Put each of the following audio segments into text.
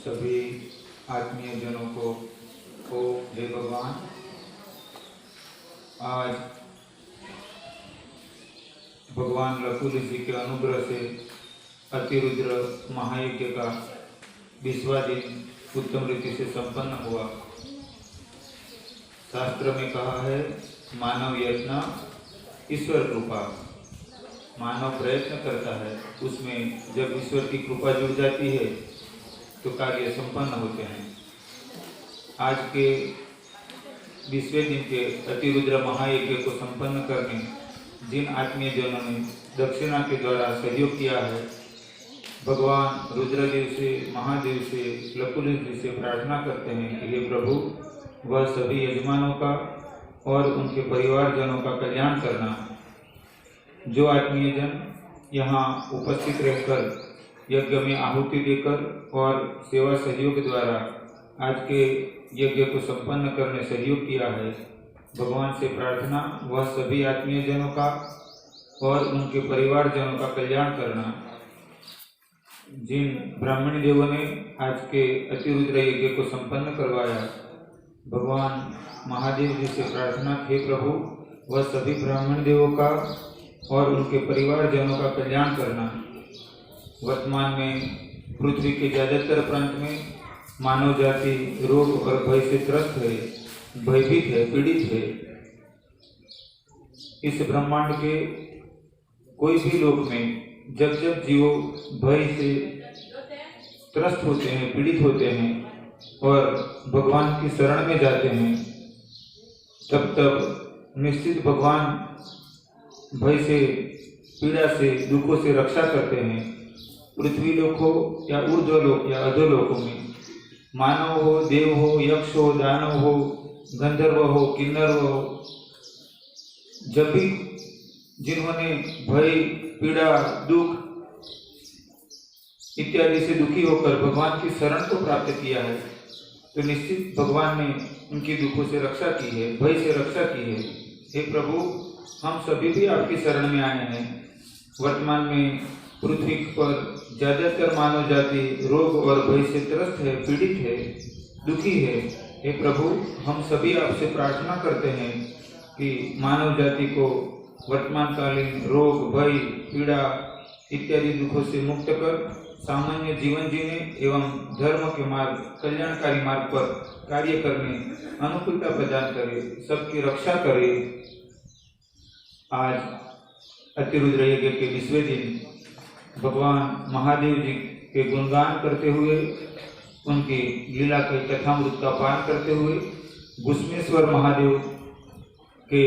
सभी आत्मीय जनों को जय भगवान। आज भगवान लकुल जी के अनुग्रह से अतिरुद्र महायज्ञ का 20वां दिन उत्तम रीति से संपन्न हुआ। शास्त्र में कहा है, मानव यत्न ईश्वर कृपा। मानव प्रयत्न करता है, उसमें जब ईश्वर की कृपा जुड़ जाती है तो कार्य संपन्न होते हैं। आज के 20वें दिन के अतिरुद्र महायज्ञ को संपन्न करने जिन आत्मीय जनों ने दक्षिणा के द्वारा सहयोग किया है, भगवान रुद्रदेव से, महादेव से, लकुल जी से प्रार्थना करते हैं कि हे प्रभु, वह सभी यजमानों का और उनके परिवारजनों का कल्याण करना। जो आत्मीय जन यहाँ उपस्थित रहकर यज्ञ में आहुति देकर और सेवा सहयोग द्वारा आज के यज्ञ को संपन्न करने सहयोग किया है, भगवान से प्रार्थना वह सभी आत्मीय जनों का और उनके परिवारजनों का कल्याण करना। जिन ब्राह्मण देवों ने आज के अतिरुद्र यज्ञ को संपन्न करवाया, भगवान महादेव जी से प्रार्थना, हे प्रभु, वह सभी ब्राह्मण देवों का और उनके परिवारजनों का कल्याण करना। वर्तमान में पृथ्वी के ज्यादातर प्रांत में मानव जाति रोग और भय से त्रस्त है, भयभीत है, पीड़ित है। इस ब्रह्मांड के कोई भी लोक में जब जब जीव भय से त्रस्त होते हैं, पीड़ित होते हैं और भगवान की शरण में जाते हैं, तब तब निश्चित भगवान भय से, पीड़ा से, दुखों से रक्षा करते हैं। पृथ्वी लोक हो या ऊर्ध्वलोक या अधोलोकों में, मानव हो, देव हो, यक्ष हो, दानव हो, गंधर्व हो, किन्नर हो, जब भी जिन्होंने भय, पीड़ा, दुख इत्यादि से दुखी होकर भगवान की शरण को प्राप्त किया है, तो निश्चित भगवान ने उनकी दुखों से रक्षा की है, भय से रक्षा की है। हे प्रभु, हम सभी भी आपकी शरण में आए हैं। वर्तमान में पृथ्वी पर ज्यादातर मानव जाति रोग और भय से त्रस्त है, पीड़ित है, दुखी है। हे प्रभु, हम सभी आपसे प्रार्थना करते हैं कि मानव जाति को वर्तमान कालीन रोग, भय, पीड़ा इत्यादि दुखों से मुक्त कर सामान्य जीवन जीने एवं धर्म के मार्ग, कल्याणकारी मार्ग पर कार्य करने अनुकूलता प्रदान करे, सबकी रक्षा करे। आज अतिरुद्र यज्ञ के 20वें दिन भगवान महादेव जी के गुणगान करते हुए, उनकी लीला के कथामृत का पान करते हुए, घुस्मेश्वर महादेव के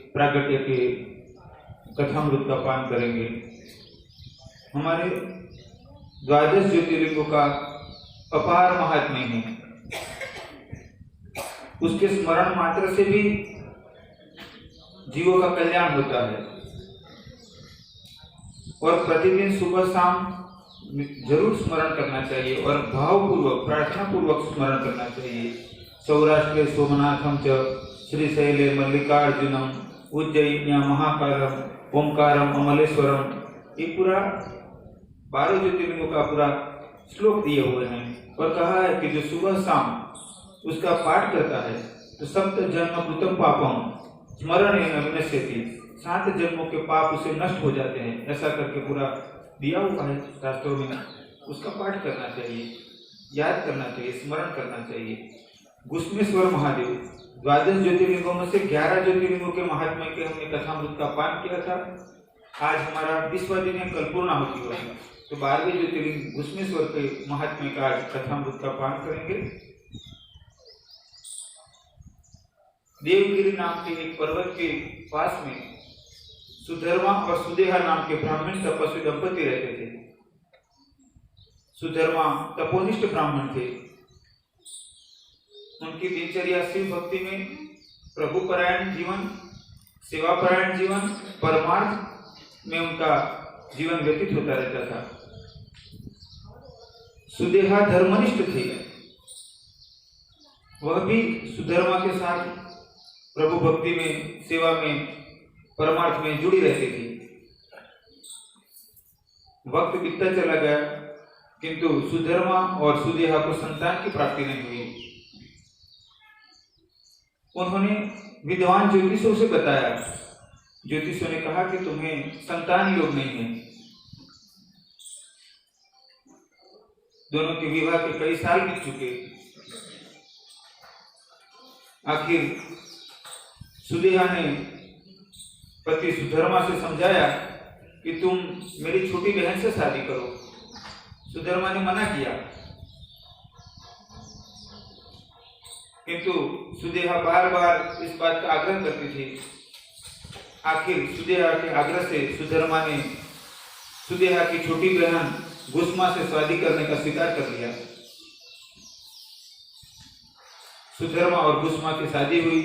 प्रागट्य के कथामृत का पान करेंगे। हमारे 12 ज्योतिर्लिंगों का अपार महात्म्य है। उसके स्मरण मात्र से भी जीवों का कल्याण होता है और प्रतिदिन सुबह शाम जरूर स्मरण करना चाहिए और भावपूर्वक, प्रार्थना पूर्वक स्मरण करना चाहिए। सौराष्ट्रे सोमनाथम च श्रीशैले मल्लिकार्जुनम उज्जयिन्या महाकालम ओंकारम अमलेश्वरम, ये पूरा 12 ज्योतिर्लिंगों का पूरा श्लोक दिए हुए हैं और कहा है कि जो सुबह शाम उसका पाठ करता है तो सप्त जन्म कृतम पापम स्मरणेन विनश्यति, 7 जन्मों के पाप उसे नष्ट हो जाते हैं। ऐसा करके पूरा दिया हुआ है शास्त्रों में। उसका पाठ करना चाहिए, याद करना चाहिए, स्मरण करना चाहिए। घुस्मेश्वर महादेव 12 ज्योतिर्लिंगों में से 11 ज्योतिर्लिंगों के महात्म्य के हमने कथामृत का पान किया था। आज हमारा 20वां दिन है, कल पूर्णाहुति होगी, तो 12वें ज्योतिर्लिंग घुस्मेश्वर के महात्म्य का आज कथामृत का पान करेंगे। देवगिरी नाम के एक पर्वत के पास में सुधर्मा और सुदेहा नाम के ब्राह्मण तपस्वी दंपति रहते थे। सुधर्मा तपोनिष्ठ ब्राह्मण थे। उनकी दिनचर्या शिव भक्ति में, प्रभु परायण जीवन, सेवा परायण जीवन, परमार्थ में उनका जीवन व्यतीत होता रहता था। सुदेहा धर्मनिष्ठ थे। वह भी सुधर्मा के साथ प्रभु भक्ति में, सेवा में परमार्थ में जुड़ी रहती थी। वक्त बीतता चला गया, किंतु सुधर्मा और सुदेहा को संतान की प्राप्ति नहीं हुई। उन्होंने विद्वान ज्योतिषों से बताया। ज्योतिषों ने कहा कि तुम्हें संतान योग नहीं है। दोनों के विवाह के कई साल बीत चुके। आखिर सुदेहा ने पति सुधर्मा से समझाया कि तुम मेरी छोटी बहन से शादी करो। सुधर्मा ने मना किया, किंतु सुदेहा बार बार इस बात का आग्रह करती थी। आखिर सुदेहा के आग्रह से सुधर्मा ने सुदेहा की छोटी बहन गुस्मा से शादी करने का स्वीकार कर लिया। सुधर्मा और गुस्मा की शादी हुई।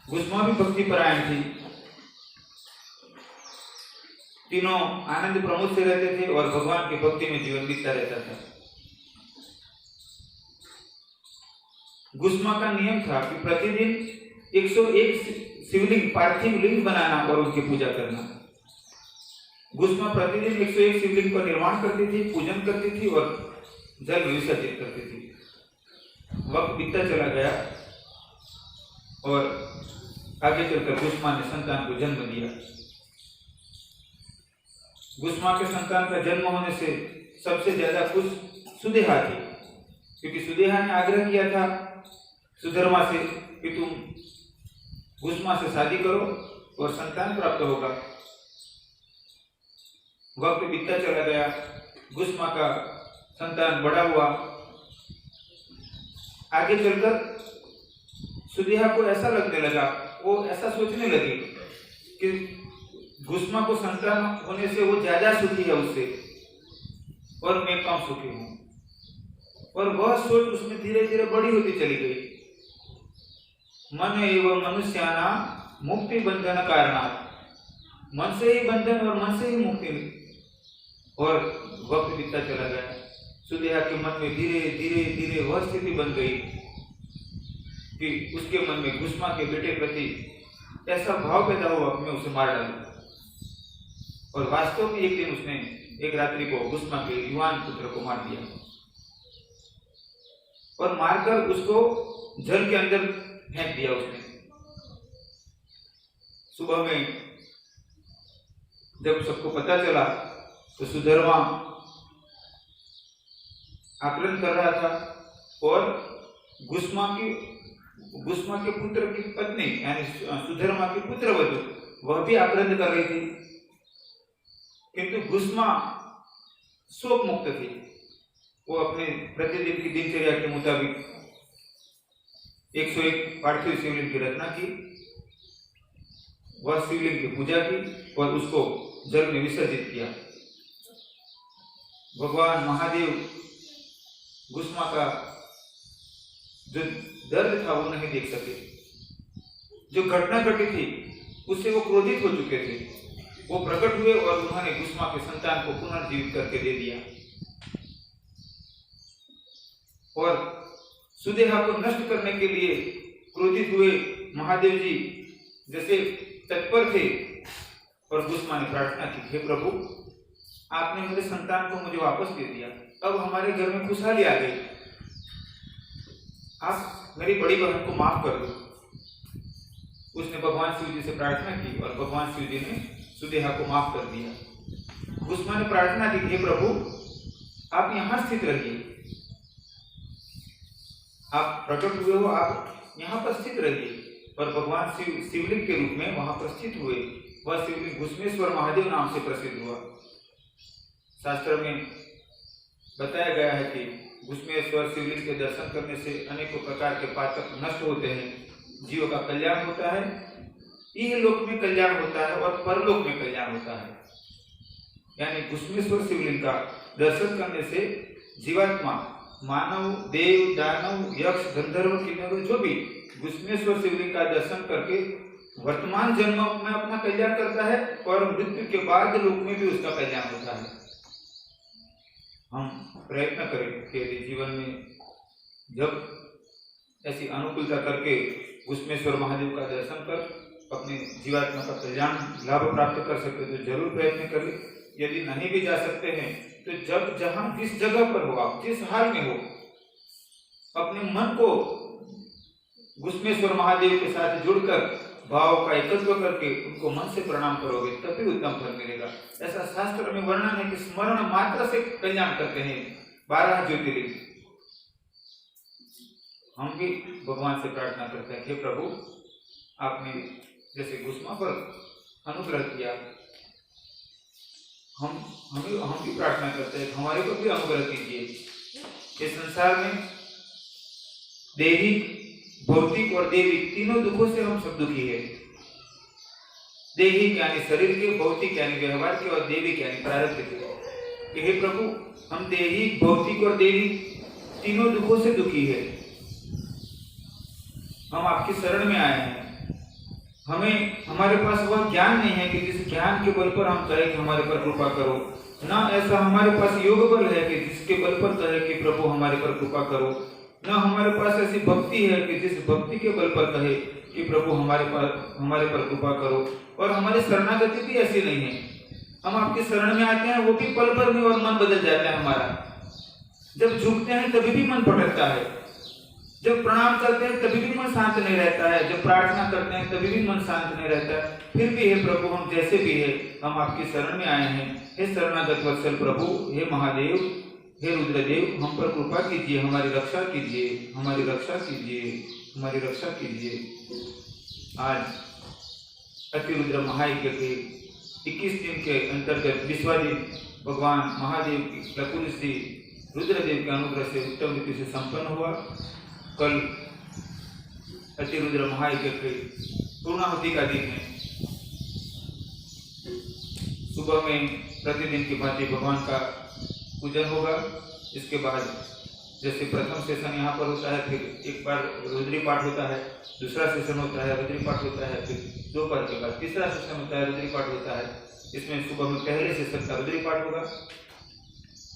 गुस्मा भी भक्ति परायण थी। तीनों आनंद प्रमोद से रहते थे और भगवान की भक्ति में जीवन बीतता रहता था। गुस्मा का नियम था कि प्रतिदिन 101 शिवलिंग पार्थिव लिंग बनाना और उनकी पूजा करना। गुस्मा प्रतिदिन 101 शिवलिंग का निर्माण करती थी, पूजन करती थी और जल विसर्जित करती थी। वक्त बीतता चला गया और आगे चलकर गुस्मा ने संतान को जन्म दिया। गुस्मा के संतान का जन्म होने से सबसे ज्यादा खुश सुदेहा थी, क्योंकि सुदेहा ने आग्रह किया था सुधर्मा से कि तुम गुस्मा से शादी करो और संतान प्राप्त होगा। वक्त बीतता चला गया। गुस्मा का संतान बड़ा हुआ। आगे चलकर सुदेहा को ऐसा लगने लगा, वो ऐसा सोचने लगी कि गुस्मा को संतान होने से वो ज्यादा सुखी है उससे और मैं कम सुखी हूं। और वह सोच उसमें धीरे धीरे बड़ी होती चली गई। मन एवं मनुष्याना मुक्ति बंधन कारणात्, मन से ही बंधन और मन से ही मुक्ति। और वक्त बीतता चला गया। सुदेहा के मन में धीरे धीरे धीरे वह स्थिति बन गई कि उसके मन में गुस्मा के बेटे प्रति ऐसा भाव पैदा हुआ कि मैं उसे मार डालूं। और वास्तव में एक दिन उसने एक रात्रि को गुस्मा के युवान पुत्र को मार दिया और मारकर उसको जल के अंदर फेंक दिया उसने। सुबह में जब सबको पता चला तो सुधर्मा आक्रमण कर रहा था और गुस्मा के पुत्र की पत्नी यानी सुधर्मा की पुत्रवधू वह भी आक्रमण कर रही थी, किंतु गुस्मा शोक मुक्त थी। वो अपने प्रतिदिन की दिनचर्या के मुताबिक 101 पार्थिव शिवलिंग की रचना की, वह शिवलिंग की पूजा की और उसको जल में विसर्जित किया। भगवान महादेव गुस्मा का जो दर्द था वो नहीं देख सके। जो घटना घटी थी उससे वो क्रोधित हो चुके थे। वो प्रकट हुए और उन्होंने गुस्मा के संतान को पुनर्जीवित करके दे दिया और सुदेहा को नष्ट करने के लिए क्रोधित हुए महादेव जी जैसे तत्पर थे और गुस्मा ने प्रार्थना की, हे प्रभु, आपने मेरे संतान को मुझे वापस दे दिया, अब हमारे घर में खुशहाली आ गई, आप मेरी बड़ी बहन को माफ कर दो। उसने भगवान शिव जी से प्रार्थना की और भगवान शिव जी ने सुदेहा को माफ कर दिया। गुस्मा ने प्रार्थना की, हे प्रभु, आप यहाँ स्थित रहिए, आप प्रकट हुए हो, आप यहाँ पर स्थित रहिए। और भगवान शिवलिंग के रूप में वहां पर स्थित हुए। वह शिवलिंग घुसमेश्वर महादेव नाम से प्रसिद्ध हुआ। शास्त्र में बताया गया है कि घुसमेश्वर शिवलिंग के दर्शन करने से अनेकों प्रकार के पातक नष्ट होते हैं, जीवों का कल्याण होता है, इह लोक में कल्याण होता है और परलोक में कल्याण होता है। यानी घुसमेश्वर शिवलिंग का दर्शन करने से जीवात्मा, मानव, देव, दानव, यक्ष, गंधर्व, किन्नर जो भी घुसमेश्वर शिवलिंग का दर्शन करके वर्तमान जन्म में अपना कल्याण करता है और मृत्यु के बाद लोक में भी उसका कल्याण होता है। हम प्रयत्न करें कि यदि जीवन में जब ऐसी अनुकूलता करके घुसमेश्वर महादेव का दर्शन कर अपने जीवात्मा का कल्याण लाभ प्राप्त कर सके तो जरूर प्रयत्न करें। यदि नहीं भी जा सकते हैं तो जब जहां जिस जगह पर हो, आप जिस हाल में हो, अपने मन को घुसमेश्वर महादेव के साथ जुड़कर भाव का एकत्व करके उनको मन से प्रणाम करोगे तभी उत्तम फल मिलेगा। ऐसा शास्त्र में वर्णन है कि स्मरण मात्र से कल्याण करते हैं 12 ज्योतिर्लिंग। हम भी भगवान से प्रार्थना करते हैं कि प्रभु आपने जैसे घुसमा पर अनुग्रह किया, हम भी प्रार्थना करते हैं हमारे को भी अनुग्रह कीजिए। इस संसार में दैहिक, भौतिक और दैविक तीनों दुखों से हम सब दुखी है। दैहिक यानी शरीर के, भौतिक यानी व्यवहार के, और दैविक यानी प्रारब्ध के। हे प्रभु हम दैहिक, भौतिक और दैविक तीनों दुखों से दुखी है। हम आपकी शरण में आए हैं। हमारे पास वह ज्ञान नहीं है कि जिस ज्ञान के बल पर हम कहें कि हमारे पर कृपा करो, ना ऐसा हमारे पास योग बल है कि जिसके बल पर कहे कि प्रभु हमारे पर कृपा करो, ना हमारे पास ऐसी भक्ति है कि जिस भक्ति के बल पर कहे कि प्रभु हमारे पर कृपा करो। और हमारी शरणागति भी ऐसी नहीं है। हम आपकी शरण में आते हैं वो भी पल भर में और मन बदल जाता है हमारा। जब झुकते हैं तभी भी मन भटकता है, जब प्रणाम करते हैं तभी भी मन शांत नहीं रहता है, जब प्रार्थना करते हैं तभी भी मन शांत नहीं रहता है। फिर भी हे प्रभु हम जैसे भी है हम आपकी शरण में आए हैं। हे शरणागत वत्सल प्रभु, हे महादेव, हे रुद्रदेव, हम पर कृपा कीजिए, हमारी रक्षा कीजिए, हमारी रक्षा कीजिए, हमारी रक्षा कीजिए। आज अतिरुद्र महायज्ञ के 21 दिन के अंतर्गत 20वां दिन भगवान महादेव की लकुल श्री रुद्रदेव के अनुग्रह से उत्तम रीति से संपन्न हुआ। कल अतिरुद्र महायज्ञ के पूर्णाहुति का दिन है। सुबह में प्रतिदिन की भांति भगवान का पूजन होगा। इसके बाद जैसे प्रथम सेशन यहाँ पर होता है, फिर एक बार रुद्री पाठ होता है, दूसरा सेशन होता है रुद्री पाठ होता है, फिर दोपहर के बाद तीसरा सेशन होता है रुद्री पाठ होता है। इसमें सुबह में पहले सेशन का रुद्री पाठ होगा।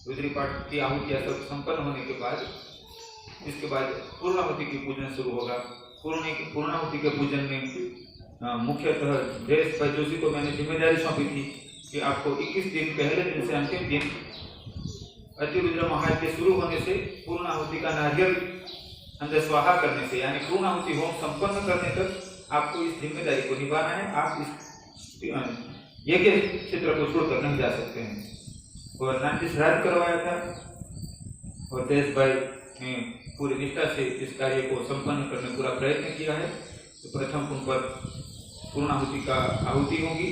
रुद्री पाठ की आहुतियाँ सब संपन्न होने के बाद इसके बाद पूर्णाहुति की पूजन शुरू होगा। पूर्णाहुति के पूजन में मुख्यतः जयेश भाई जोशी को मैंने जिम्मेदारी सौंपी थी कि आपको 21 दिन पहले दिन से अंतिम दिन अतिरुद्र महायज्ञ शुरू होने से पूर्णाहुति का नारियल अंदर स्वाहा करने से, यानी पूर्णाहुति होम संपन्न करने तक आपको इस जिम्मेदारी को निभाना है। आप इस यज्ञ क्षेत्र को छोड़कर नहीं जा सकते हैं। और नाम श्राद्ध करवाया था और जयेश भाई ने पूरी निष्ठा से इस कार्य को संपन्न करने पूरा प्रयत्न किया है। तो प्रथम कुंभ पर पूर्णाहुति का आहुति होगी।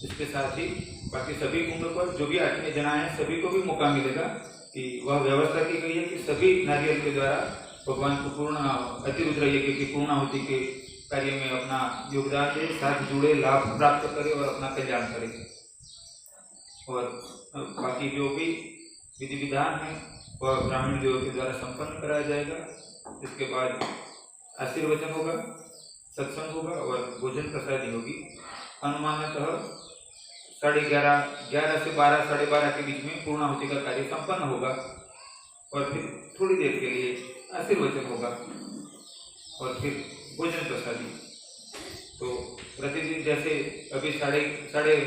इसके साथ ही बाकी सभी कुंभ पर जो भी आत्मीय जना है सभी को भी मौका मिलेगा कि वह व्यवस्था की गई है कि सभी नारियल के द्वारा भगवान को पूर्ण अतिरुद्र यज्ञ की पूर्णाहुति के कार्य में अपना योगदान दे, साथ जुड़े, लाभ प्राप्त करे और अपना कल्याण करे। और बाकी जो भी विधि विधान है वह ब्राह्मण देव के द्वारा संपन्न कराया जाएगा। इसके बाद आशीर्वचन होगा, सत्संग होगा और भोजन प्रसादी होगी। अनुमानतः 11:30 से 12, 12:30 के बीच में पूर्णाहुति का कार्य संपन्न होगा और फिर थोड़ी देर के लिए आशीर्वचन होगा और फिर भोजन प्रसादी। तो प्रतिदिन जैसे अभी 12:30,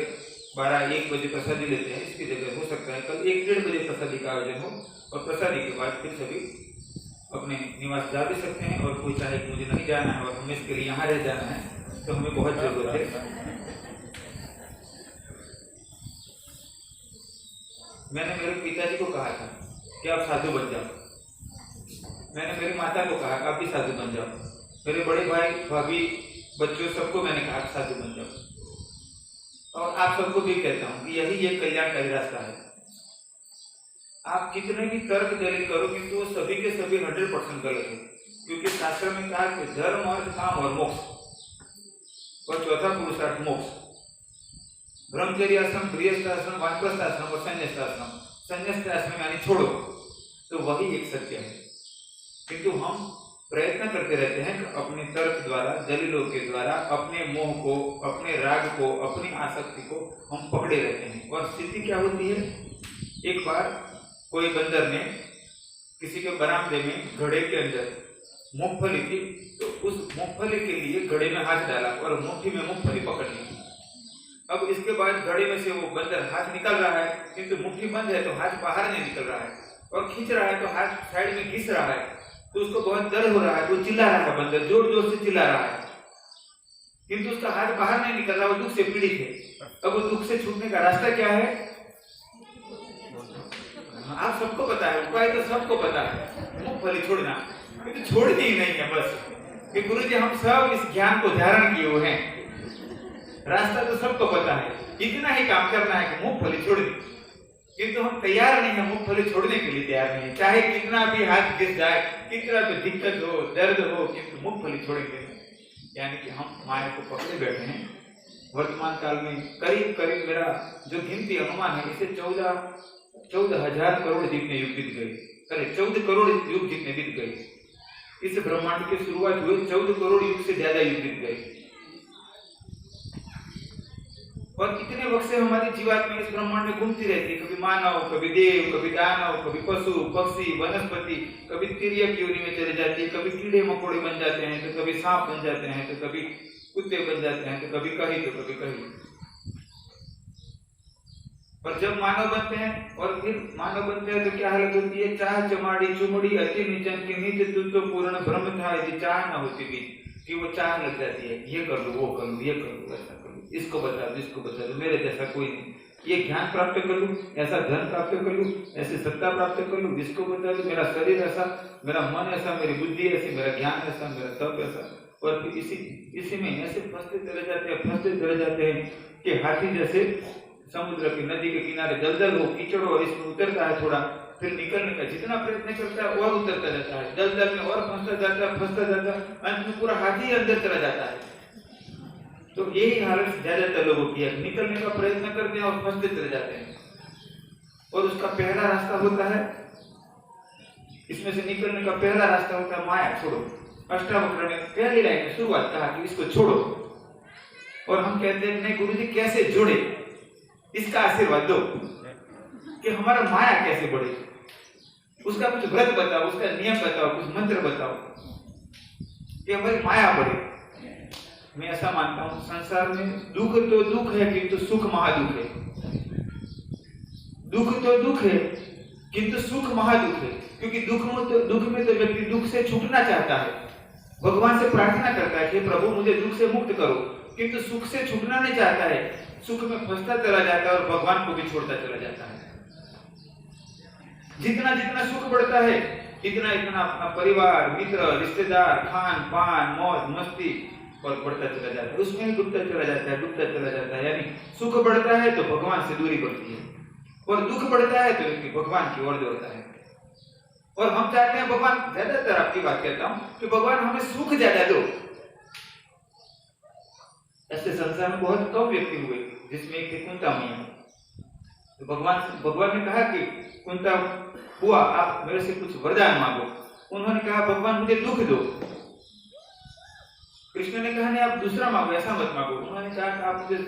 1 बजे प्रसादी लेते हैं, इसकी जगह हो सकता है कल 1-1:30 बजे प्रसादी का आयोजन हो और प्रसादी के बाद फिर सभी अपने निवास जा भी सकते हैं। और कोई चाहे कि मुझे नहीं जाना है और हमें इसके लिए यहाँ रह जाना है तो हमें बहुत जरूरत है। मैंने मेरे पिताजी को कहा था कि आप साधु बन जाओ। मैंने मेरी माता को कहा आप भी साधु बन जाओ। मेरे बड़े भाई, भाभी, बच्चों सबको मैंने कहा साधु बन जाओ। और आप सबको भी कहता हूँ कि यही एक कल्याणकारी रास्ता है। आप कितने भी तर्क दलील करो किंतु वो सभी के सभी 100% गलत है। क्योंकि शास्त्र में कहा कि धर्म, अर्थ, काम और मोक्ष और चौथा पुरुषार्थ मोक्ष। ब्रह्मचर्य आश्रम, गृहस्थ आश्रम, वानप्रस्थ आश्रम और संन्यास्त आश्रम। संन्यास्त आश्रम यानी छोड़ो, तो वही एक सत्य है। किंतु हम प्रयत्न करते रहते हैं कि अपने तर्क द्वारा, दलीलों के द्वारा अपने मोह को, अपने राग को, अपनी आसक्ति को हम पकड़े रहते हैं। और स्थिति क्या होती है, एक बार कोई बंदर ने किसी के बरामदे में घड़े के अंदर मूंगफली थी, तो उस मूंगफली के लिए घड़े में हाथ डाला और मुट्ठी में मूंगफली पकड़ ली। अब इसके बाद घड़े में से वो बंदर हाथ निकल रहा है, किंतु मुट्ठी बंद है तो हाथ बाहर नहीं निकल रहा है, और खींच रहा है तो हाथ साइड में घिस रहा है, तो उसको बहुत दर्द हो रहा है, तो चिल्ला रहा है, बंदर जोर जोर से चिल्ला रहा है, किंतु उसका हाथ बाहर नहीं निकल रहा, वो दुख से पीड़ित है। अब वो दुख से छूटने का रास्ता क्या है? आप सबको पता है, उपाय तो सबको पता है, मूंगफली छोड़ना, तो छोड़नी ही नहीं है बस, कि गुरु जी हम सब इस ज्ञान को धारण किए हुए हैं, रास्ता तो सबको पता है, इतना ही काम करना है कि मूंगफली छोड़ दी, किंतु हम तैयार नहीं है, मूंगफली छोड़ने के लिए तैयार नहीं है, चाहे कितना भी हाथ घिस जाए, कितना भी दिक्कत हो, दर्द हो, किंतु मूंगफली छोड़ेंगे। यानी कि हम माया को पकड़े बैठे हैं। वर्तमान काल में करीब करीब मेरा जो गिनती अनुमान है, इसे 14,000 करोड़ जितने युग बीत गए, करीब 14 करोड़ युग जितने बीत गए। इस ब्रह्मांड की शुरुआत हुई 14 करोड़ युग से ज्यादा युग बीत गए, और कितने वक्त से हमारी जीवात्मा इस ब्रह्मांड में घूमती रहती है, कभी मानव, कभी देव, कभी दानव, कभी पशु पक्षी वनस्पति, कभी तिर्यक योनि में चले जाती है, कभी कीड़े मकोड़े बन जाते हैं, तो कभी सांप बन जाते हैं, तो कभी कुत्ते बन जाते हैं, तो कभी कहीं तो कभी कहीं। और जब मानव बनते हैं, और फिर मानव बनते हैं तो क्या हालत होती है? चाह चमाड़ी चुमड़ी अति निचन की नीच तो पूर्ण भ्रम था, यदि चाह न होती भी कि वो चाह लग जाती है, ये कर लो, वो कर लो, ये कर लो, ऐसा कर लो, इसको बता दो, इसको बता दो, मेरे जैसा कोई नहीं, ये ज्ञान प्राप्त कर लूं, ऐसा धन प्राप्त कर लूं, ऐसी सत्ता प्राप्त कर लूं, इसको बता दो, मेरा शरीर ऐसा, मेरा मन ऐसा, मेरी बुद्धि ऐसी, मेरा ज्ञान ऐसा, मेरा तप ऐसा, और फिर इसी में ऐसे फंसते चले जाते हैं कि हाथी जैसे समुद्र की नदी के किनारे दलदल हो, कीचड़ हो, इसमें उतरता है थोड़ा, फिर निकलने का जितना प्रयत्न करता है और उतरता जाता है, दलदल में और फंसता जाता है, अंत में पूरा हाथी अंदर चला जाता है। तो यही हालत ज्यादातर लोगों की है, निकलने का प्रयत्न करते हैं और फंसते चले जाते हैं। और उसका पहला रास्ता होता है, इसमें से निकलने का पहला रास्ता होता है माया छोड़ो। अष्टावक्र ने पहली लाइन में शुरुआत कहा कि इसको छोड़ो, और हम कहते हैं नहीं गुरुजी कैसे जुड़े, इसका आशीर्वाद दो कि हमारा माया कैसे बढ़े, उसका कुछ व्रत बताओ, उसका नियम बताओ, कुछ मंत्र बताओ कि हमारी माया बढ़े। मैं ऐसा मानता हूं संसार में दुख तो दुख है, किंतु सुख महादुख है। दुख तो दुख है, किंतु सुख महादुख है, क्योंकि दुख में तो व्यक्ति दुख से छूटना चाहता है, भगवान से प्रार्थना करता है कि प्रभु मुझे दुख से मुक्त करो, किंतु सुख से छूटना नहीं चाहता है, सुख में फंसता चला जाता है और भगवान को भी छोड़ता चला जाता है। जितना जितना सुख बढ़ता है, इतना इतना अपना परिवार, मित्र, रिश्तेदार, खान पान, मौज मस्ती और बढ़ता चला जाता है, उसमें डूबता चला जाता है। यानी सुख बढ़ता है तो भगवान से दूरी बढ़ती है, और दुख बढ़ता है तो व्यक्ति भगवान की ओर दौड़ता है। और हम चाहते हैं भगवान, ज्यादातर आपकी बात कहता हूं कि भगवान हमें सुख ज्यादा दो। ऐसे संसार में बहुत कम व्यक्ति हुए जिसमें एक थे कुंता मैया। तो भगवान ने कहा कि कुंता हुआ आप मेरे से कुछ वरदान मांगो। उन्होंने कहा भगवान मुझे दुख दो। कृष्ण ने कहा नहीं आप दूसरा मांगो, ऐसा मत मांगो। उन्होंने कहा कि आप मुझे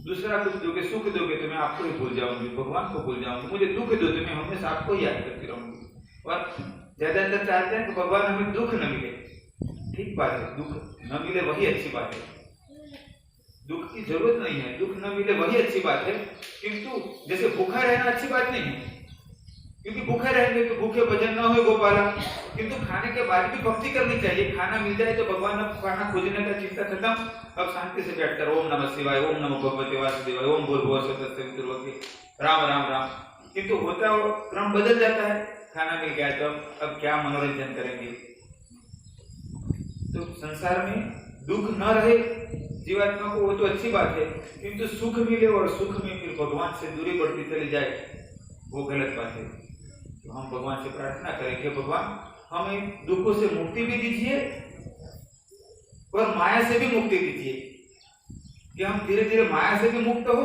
दूसरा कुछ दोगे, सुख दोगे तो मैं आपको ही भूल जाऊंगी, भगवान को भूल जाऊंगी। मुझे दुख दो तो मैं हमेशा आपको ही याद करती रहूंगी। और ज्यादातर चाहते हैं कि भगवान हमें दुख न मिले। ठीक बात है, दुख न मिले वही अच्छी बात है, दुख की जरूरत नहीं है, दुख न मिले वही अच्छी बात है। किंतु जैसे भूखा रहना अच्छी बात नहीं है, क्योंकि भूखे रहेंगे तो भूखे भजन न हो गोपाला। किंतु खाने के बाद भी भक्ति करनी चाहिए। खाना मिल जाए तो भगवान, अब खाना खोजने का चिंता खत्म, अब शांति से बैठकर ओम नमः शिवाय, ओम नमो भगवते वासुदेवाय, ओम भूर्भुवः स्वः राम राम राम। किंतु होता है क्रम बदल जाता है, खाना मिल गया तो अब क्या मनोरंजन करेंगे। तो संसार में दुख न रहे जीवात्मा को, वो तो अच्छी बात है, किंतु सुख मिले और सुख में फिर भगवान से दूरी बढ़ती चली जाए, वो गलत बात है। तो हम भगवान से प्रार्थना करें कि भगवान हमें दुखों से मुक्ति भी दीजिए और माया से भी मुक्ति दीजिए, कि हम धीरे धीरे माया से भी मुक्त हो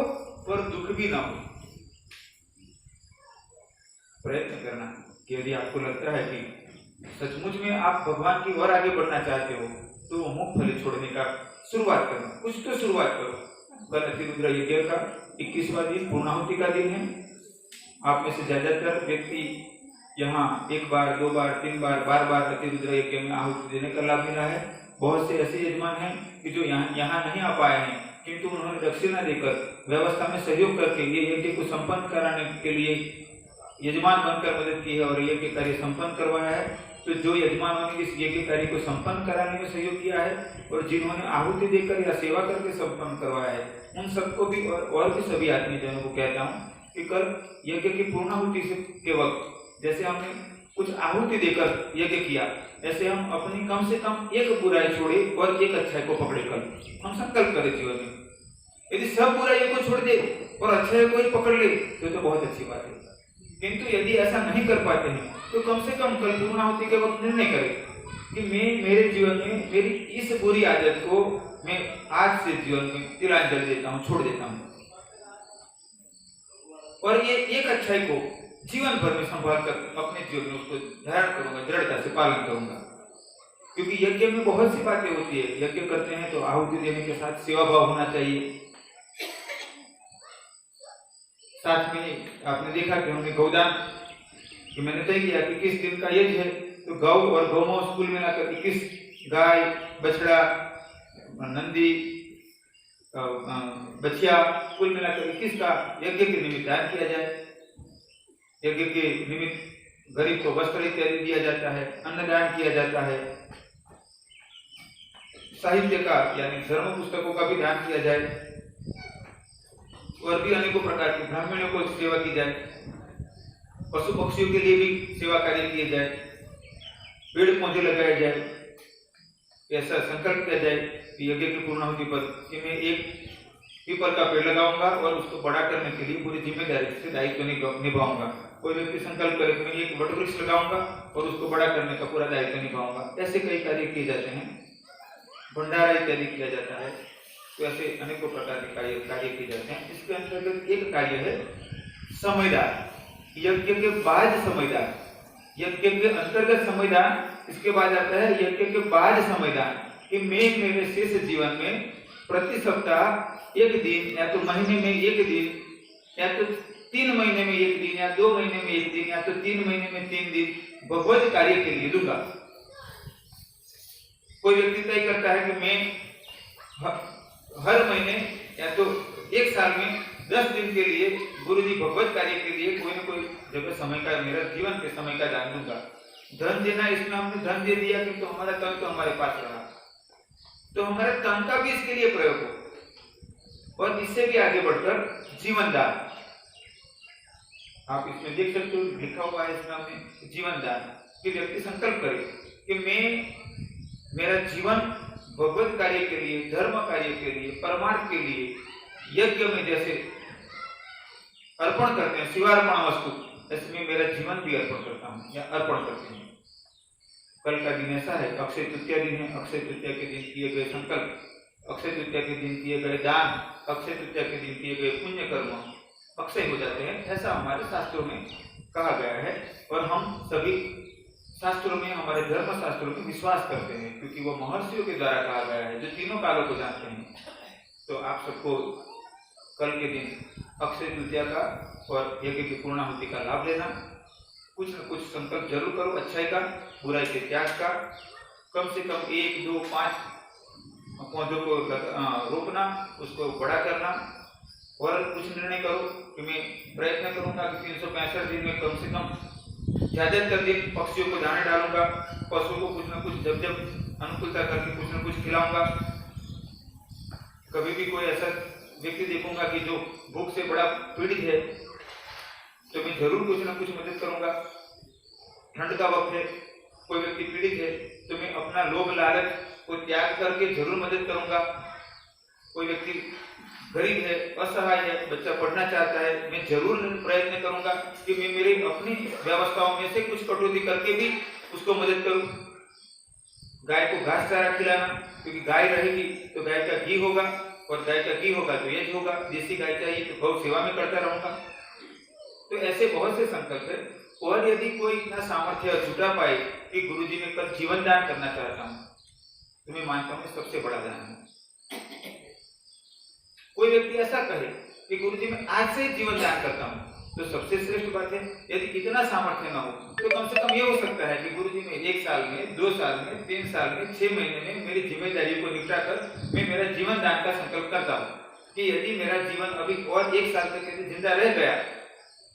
और दुख भी ना हो। प्रयत्न करना कि यदि आपको लगता है कि सचमुच में आप भगवान की ओर आगे बढ़ना चाहते हो तो मूंगफली छोड़ने का शुरुआत करना, कुछ तो शुरुआत करो। कल अतिरुद्र यज्ञ का 21वां दिन पूर्णाहुति का दिन है। आप में से ज्यादातर व्यक्ति यहाँ 1 बार 2 बार 3 बार बार बार अतिरुद्र यज्ञ में आहुति देने का लाभ मिला है। बहुत से ऐसे यजमान हैं कि जो यहाँ नहीं आ पाए हैं, किंतु उन्होंने दक्षिणा देकर व्यवस्था में सहयोग करके ये यज्ञ को संपन्न कराने के लिए यजमान बनकर मदद की है और यज्ञ कार्य संपन्न करवाया है। तो जो यजमानों ने इस यज्ञ कार्य को संपन्न कराने में सहयोग किया है और जिन्होंने आहुति देकर या सेवा करके संपन्न करवाया है, उन सबको भी और भी सभी आत्मीय जनों को कहता हूँ कि कल यज्ञ की पूर्णाहुति के वक्त जैसे हमने कुछ आहुति देकर यज्ञ किया, ऐसे हम अपनी कम से कम एक बुराई छोड़े और एक अच्छाई को पकड़े। कल हम संकल्प करें जीवन में, यदि सब बुराइयों को छोड़ दे और अच्छाई को ही पकड़ ले तो बहुत अच्छी बात है। किंतु यदि ऐसा नहीं कर पाते हैं तो कम से कम कल पूर्णाहुति के वक्त निर्णय करें कि मैं मेरे जीवन में मेरी इस बुरी आदत को मैं आज से जीवन में तिलांजलि देता हूँ, छोड़ देता हूँ और ये एक अच्छाई को जीवन भर में संभाल कर अपने जीवन में उसको धारण करूंगा, दृढ़ता से पालन करूंगा। क्योंकि यज्ञ में बहुत सी बातें होती है। यज्ञ करते हैं तो आहुति देने के साथ सेवा भाव होना चाहिए। साथ में आपने देखा कि हमने गौदान कि मैंने तय किया कि किस दिन का यज्ञ है, तो गौ और गौमों कुल मिलाकर 21 गाय, बछड़ा, नंदी, बछिया कुल मिलाकर 21 का यज्ञ के निमित्त दान किया जाए। यज्ञ के निमित्त गरीब को वस्त्र इत्यादि दिया जाता है, अन्नदान किया जाता है, साहित्य का यानी धर्म पुस्तकों का भी दान किया जाए और भी अनेकों प्रकार के ब्राह्मणों को सेवा की जाए, पशु पक्षियों के लिए भी सेवा कार्य किए जाए, पेड़ पौधे लगाए जाए। ऐसा संकल्प किया जाए कि यज्ञ की पूर्णाहुति पर कि मैं एक पीपल का पेड़ लगाऊंगा और उसको बड़ा करने के लिए पूरी जिम्मेदारी से दायित्व निभाऊंगा। कोई व्यक्ति संकल्प करे कि मैं एक वट वृक्ष लगाऊंगा और उसको बड़ा करने का पूरा दायित्व निभाऊंगा। ऐसे कई कार्य किए जाते हैं, भंडारा इत्यादि किया जाता है। तो ऐसे अनेकों प्रकार के कार्य किए जाते हैं। इसके अंतर्गत एक कार्य है समयदान, यज्ञ के बाद समयदान। यज्ञ के अंतर्गत समयदान, इसके बाद आता है यज्ञ के बाद समयदान कि मैं मेरे शेष जीवन में प्रति सप्ताह एक दिन या तो महीने में एक दिन या तो 3 महीने में एक दिन या 2 महीने में एक दिन या तो 3 महीने में 3 दिन भगवत कार्य के लिए दूंगा। कोई व्यक्ति तय करता है कि मैं हर महीने या तो एक साल में 10 दिन के लिए गुरुजी भगवत कार्य के लिए कोई न कोई जगह समय का, मेरा जीवन के समय का दान दूंगा। धन देना, इसमें हमने धन दे दिया किंतु हमारा तन तो हमारे पास रहा, तो हमारे तन का भी इसके लिए प्रयोग हो। और इससे भी आगे बढ़कर जीवन दान, आप इसमें देख सकते हो लिखा हुआ है इसमें हमने जीवन दान कि व्यक्ति संकल्प करे कि मैं मेरा जीवन भगवत कार्य के लिए, धर्म कार्य के लिए, परमार्थ के लिए यज्ञ में जैसे अर्पण करते हैं, शिवार्पण वस्तु, इसमें मेरा जीवन भी अर्पण करता हूँ या अर्पण करते हैं। कल का दिन ऐसा है, अक्षय तृतीया दिन है। अक्षय तृतीया के दिन किए गए संकल्प, अक्षय तृतीया के दिन किए गए दान, अक्षय तृतीया के दिन किए गए पुण्य कर्म अक्षय हो जाते हैं, ऐसा हमारे शास्त्रों में कहा गया है। और हम सभी शास्त्रों में, हमारे धर्म शास्त्रों में विश्वास करते हैं क्योंकि वो महर्षियों के द्वारा कहा गया है जो तीनों कालों को जानते हैं। तो आप सबको कल के दिन अक्षय तृतीया का और यज्ञ की पूर्णाहुति का लाभ लेना, कुछ न कुछ संकल्प जरूर करो अच्छाई का, बुराई के त्याग का। कम से कम 1, 2, 5 पौधों को रोपना, उसको बड़ा करना और कुछ निर्णय करो कि मैं प्रयत्न करूंगा कि 365 दिन में कम से कम ज्यादातर दिन पक्षियों को दाने डालूंगा, पशुओं को कुछ न कुछ जब अनुकूलता करके कुछ न कुछ खिलाऊंगा। कभी भी कोई ऐसा व्यक्ति देखूंगा कि जो भूख से बड़ा पीड़ित है तो मैं जरूर कुछ न कुछ मदद करूंगा। ठंड का वक्त है, कोई व्यक्ति पीड़ित है तो मैं अपना लोभ लालच को त्याग करके जरूर मदद करूंगा। कोई व्यक्ति गरीब है, असहाय है, बच्चा पढ़ना चाहता है, मैं जरूर प्रयत्न करूंगा कि मैं मेरी अपनी व्यवस्थाओं में से कुछ कटौती करके भी उसको मदद करूं। गाय को घास चारा खिलाना, क्योंकि गाय रहेगी तो गाय का घी होगा और गाय का घी होगा तो यज्ञ होगा। देसी गाय चाहिए तो गौ सेवा में करता रहूंगा। तो ऐसे बहुत से संकल्प है। और यदि कोई इतना सामर्थ्य जुटा पाए कि गुरुजी में कल जीवन दान करना चाहता हूँ तो मैं मानता हूँ सबसे बड़ा दान है। कोई व्यक्ति ऐसा कहे कि गुरुजी मैं आज से जीवन दान करता हूँ तो सबसे श्रेष्ठ बात है। यदि इतना सामर्थ्य ना हो तो कम से कम ये हो सकता है कि गुरुजी मैं 1 साल में, 2 साल में, 3 साल में, 6 महीने में मेरी जिम्मेदारी को निपटाकर मैं मेरा जीवन दान का संकल्प करता हूँ कि यदि मेरा जीवन अभी और 1 साल तक यदि जिंदा रह गया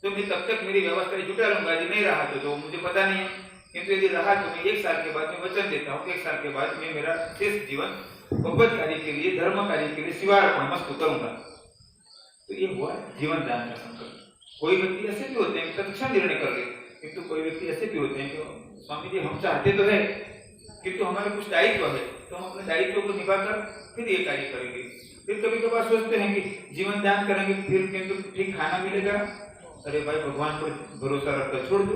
तो मैं तब तक मेरी व्यवस्था जुटा लूंगा। यदि नहीं रहा तो मुझे पता नहीं है, किंतु यदि रहा तो मैं 1 साल के बाद मैं वचन देता हूँ 1 साल के बाद मैं मेरा शेष जीवन भगवत कार्य के लिए, धर्म कार्य के लिए शिवार्पण मस्त करूंगा। तो ये हुआ जीवन दान का संकल्प। कोई व्यक्ति ऐसे भी होते हैं तत्क्षण निर्णय कर ले, किंतु कोई व्यक्ति ऐसे भी होते हैं कि स्वामी जी हम चाहते तो है किंतु हमारे कुछ दायित्व है तो हम अपने दायित्व को निभाकर फिर ये कार्य करेंगे। फिर कभी कभार सोचते हैं कि जीवन दान करेंगे फिर किंतु ठीक खाना मिलेगा, अरे भाई भगवान पर भरोसा रखकर छोड़ दो।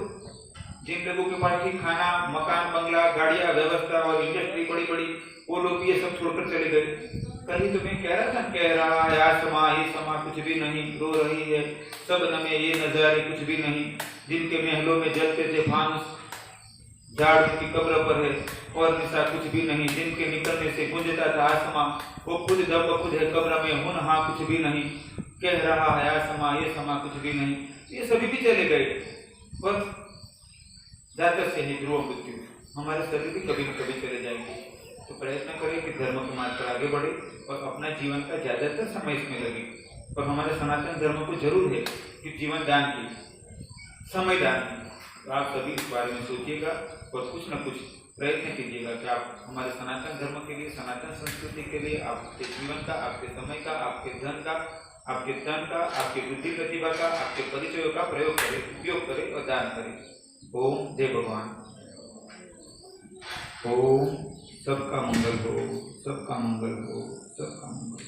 जिन लोगों के पास ठीक खाना, मकान, बंगला, गाड़ियां, व्यवस्था और इंडस्ट्री बड़ी बड़ी, वो लोग ये सब छोड़कर चले गए। कहीं तो मैं कह रहा था, कह रहा है ये समा कुछ भी नहीं, रो रही है सबन में ये नजारे कुछ भी नहीं, जिनके महलों में जलते थे फानुस झाड़ की कब्र पर है और निशा कुछ भी नहीं, जिनके निकलने से गुंजता था आसमां, वो खुद दब खुद है कब्र में हुन हाँ कुछ भी नहीं, कह रहा है ये समा कुछ भी नहीं। ये सभी भी चले गए और जाकर से ही ध्रुव मृत्यु, हमारे शरीर भी कभी न कभी चले जाएंगे। तो प्रयत्न करें कि धर्म के मार्ग पर आगे बढ़े और अपना जीवन का ज्यादातर समय इसमें लगे। और हमारे सनातन धर्म को जरूर है कि जीवन दान की, समय दान की। तो आप सभी इस बारे में सोचिएगा और कुछ न कुछ प्रयत्न कीजिएगा कि आप हमारे सनातन धर्म के लिए, सनातन संस्कृति के लिए आपके जीवन का, आपके समय का, आपके धन का, आपके तन का, आपकी बुद्धि प्रतिभा का, आपके परिचयों का प्रयोग करें, उपयोग करें और दान करें। ओम जय भगवान। ओम सबका मंगल हो, सबका मंगल हो, सबका मंगल।